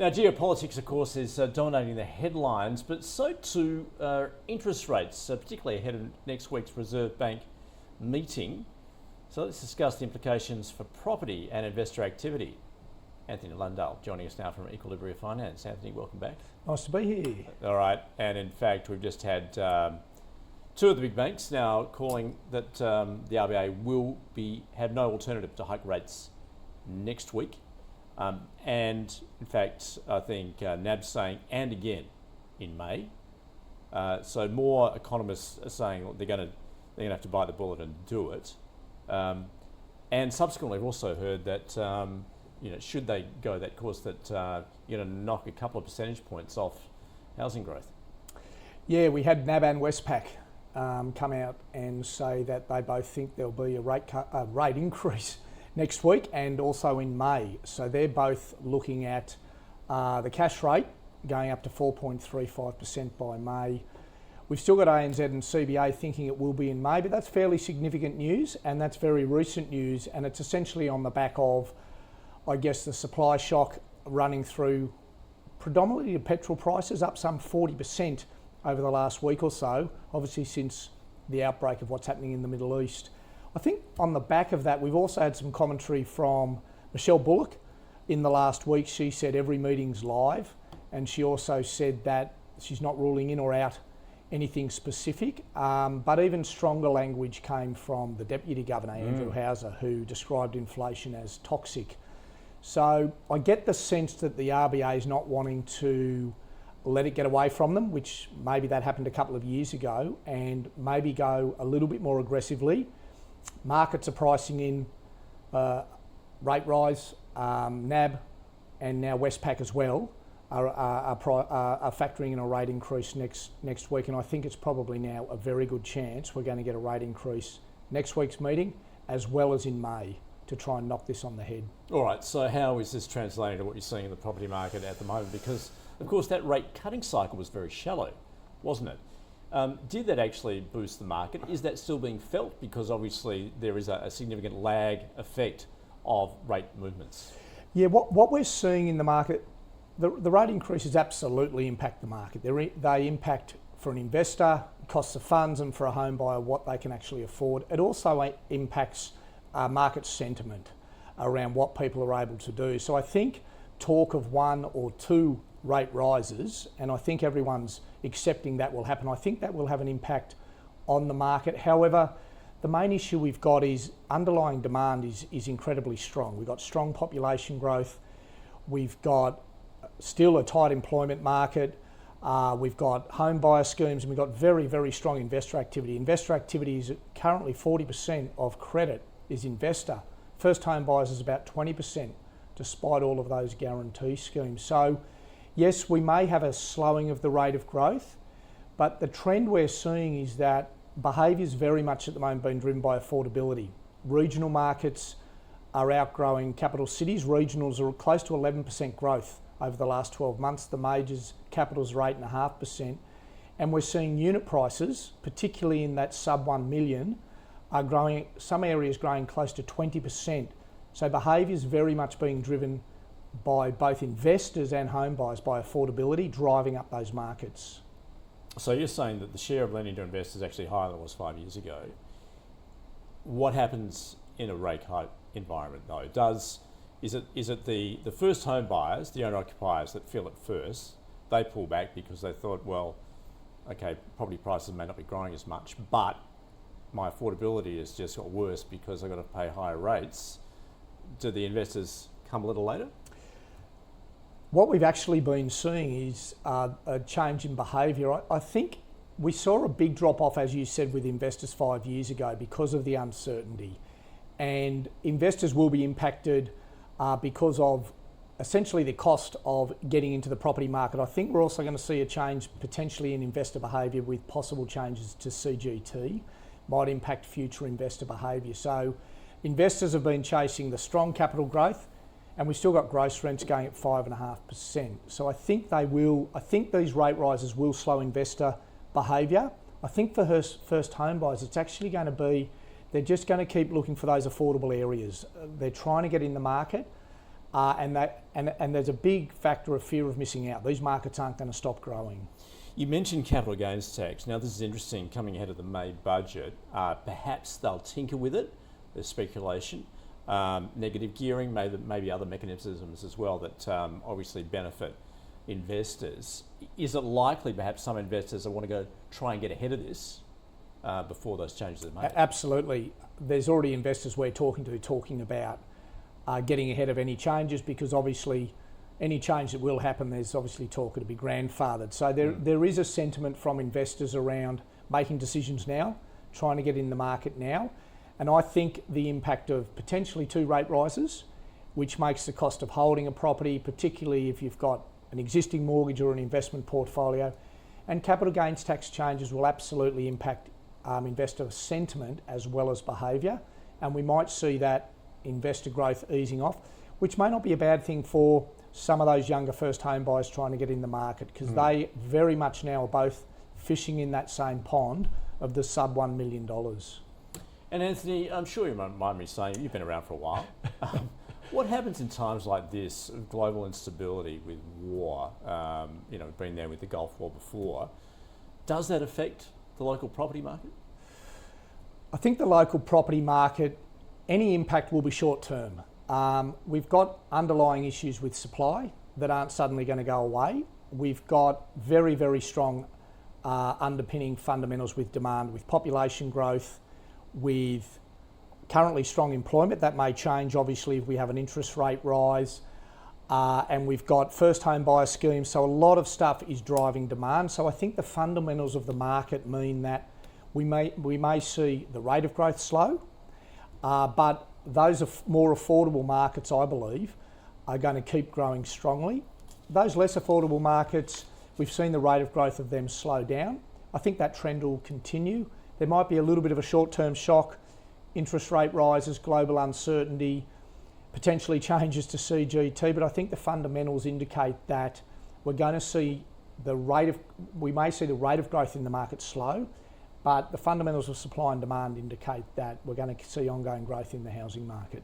Now, geopolitics, of course, is dominating the headlines, but so too interest rates, particularly ahead of next week's Reserve Bank meeting. So let's discuss the implications for property and investor activity. Anthony Landahl joining us now from Equilibria Finance. Anthony, welcome back. Nice to be here. All right, and in fact, we've just had two of the big banks now calling that the RBA will have no alternative to hike rates next week. And in fact, I think NAB's saying, and again in May. So more economists are saying they're going to have to bite the bullet and do it. And subsequently, we've also heard that should they go that course, that you're going to knock a couple of percentage points off housing growth. Yeah, we had NAB and Westpac come out and say that they both think there'll be a rate increase next week and also in May. So they're both looking at the cash rate going up to 4.35% by May. We've still got ANZ and CBA thinking it will be in May, but that's fairly significant news, and that's very recent news, and it's essentially on the back of, I guess, the supply shock running through predominantly the petrol prices, up some 40% over the last week or so, obviously since the outbreak of what's happening in the Middle East. I think on the back of that, we've also had some commentary from Michele Bullock in the last week. She said every meeting's live, and she also said that she's not ruling in or out anything specific. But even stronger language came from the Deputy Governor, Andrew Hauser, who described inflation as toxic. So I get the sense that the RBA is not wanting to let it get away from them, which maybe that happened a couple of years ago, and maybe go a little bit more aggressively. Markets are pricing in rate rise. NAB and now Westpac as well are factoring in a rate increase next week, and I think it's probably now a very good chance we're going to get a rate increase next week's meeting as well as in May to try and knock this on the head. All right, so how is this translating to what you're seeing in the property market at the moment? Because, of course, that rate cutting cycle was very shallow, wasn't it? Did that actually boost the market? Is that still being felt? Because obviously there is a significant lag effect of rate movements. Yeah, what we're seeing in the market, the rate increases absolutely impact the market. They impact, for an investor, costs of funds, and for a home buyer, what they can actually afford. It also impacts market sentiment around what people are able to do. So I think talk of one or two rate rises, and I think everyone's accepting that will happen. I think that will have an impact on the market. However, the main issue we've got is underlying demand is incredibly strong. We've got strong population growth. We've got still a tight employment market. We've got home buyer schemes, and we've got very, very strong investor activity. Investor activity is currently 40% of credit is investor. First home buyers is about 20%, despite all of those guarantee schemes. So yes, we may have a slowing of the rate of growth, but the trend we're seeing is that behaviour is very much at the moment being driven by affordability. Regional markets are outgrowing capital cities. Regionals are close to 11% growth over the last 12 months. The majors, capitals are 8.5%. And we're seeing unit prices, particularly in that sub 1 million, are growing, some areas growing close to 20%. So behaviour is very much being driven by both investors and home buyers by affordability, driving up those markets. So you're saying that the share of lending to investors is actually higher than it was 5 years ago. What happens in a rate hike environment though? Is it the first home buyers, the owner occupiers that feel it first? They pull back because they thought, well, okay, property prices may not be growing as much, but my affordability has just got worse because I've got to pay higher rates. Do the investors come a little later? What we've actually been seeing is a change in behaviour. I think we saw a big drop off, as you said, with investors 5 years ago because of the uncertainty. And investors will be impacted because of essentially the cost of getting into the property market. I think we're also going to see a change potentially in investor behaviour with possible changes to CGT, might impact future investor behaviour. So investors have been chasing the strong capital growth, and we've still got gross rents going at 5.5%. So I think these rate rises will slow investor behaviour. I think for first home buyers, it's actually going to be, they're just going to keep looking for those affordable areas. They're trying to get in the market. and there's a big factor of fear of missing out. These markets aren't going to stop growing. You mentioned capital gains tax. Now, this is interesting, coming ahead of the May budget. Perhaps they'll tinker with it. There's speculation. Negative gearing, maybe other mechanisms as well that obviously benefit investors. Is it likely perhaps some investors will want to go try and get ahead of this before those changes are made? Absolutely. There's already investors we're talking about getting ahead of any changes, because obviously any change that will happen, there's obviously talk it'll be grandfathered. So there is a sentiment from investors around making decisions now, trying to get in the market now. And I think the impact of potentially 2 rate rises, which makes the cost of holding a property, particularly if you've got an existing mortgage or an investment portfolio, and capital gains tax changes will absolutely impact investor sentiment as well as behaviour. And we might see that investor growth easing off, which may not be a bad thing for some of those younger first home buyers trying to get in the market, because they very much now are both fishing in that same pond of the sub $1 million. And Anthony, I'm sure you won't mind me saying, you've been around for a while. What happens in times like this of global instability with war? Been there with the Gulf War before. Does that affect the local property market? I think the local property market, any impact will be short term. We've got underlying issues with supply that aren't suddenly going to go away. We've got very, very strong underpinning fundamentals with demand, with population growth, with currently strong employment. That may change obviously if we have an interest rate rise, and we've got first home buyer schemes. So a lot of stuff is driving demand. So I think the fundamentals of the market mean that we may see the rate of growth slow, but those are more affordable markets, I believe, are going to keep growing strongly. Those less affordable markets, we've seen the rate of growth of them slow down. I think that trend will continue. There might be a little bit of a short-term shock, interest rate rises, global uncertainty, potentially changes to CGT, but I think the fundamentals indicate that we're going to see we may see the rate of growth in the market slow, but the fundamentals of supply and demand indicate that we're going to see ongoing growth in the housing market.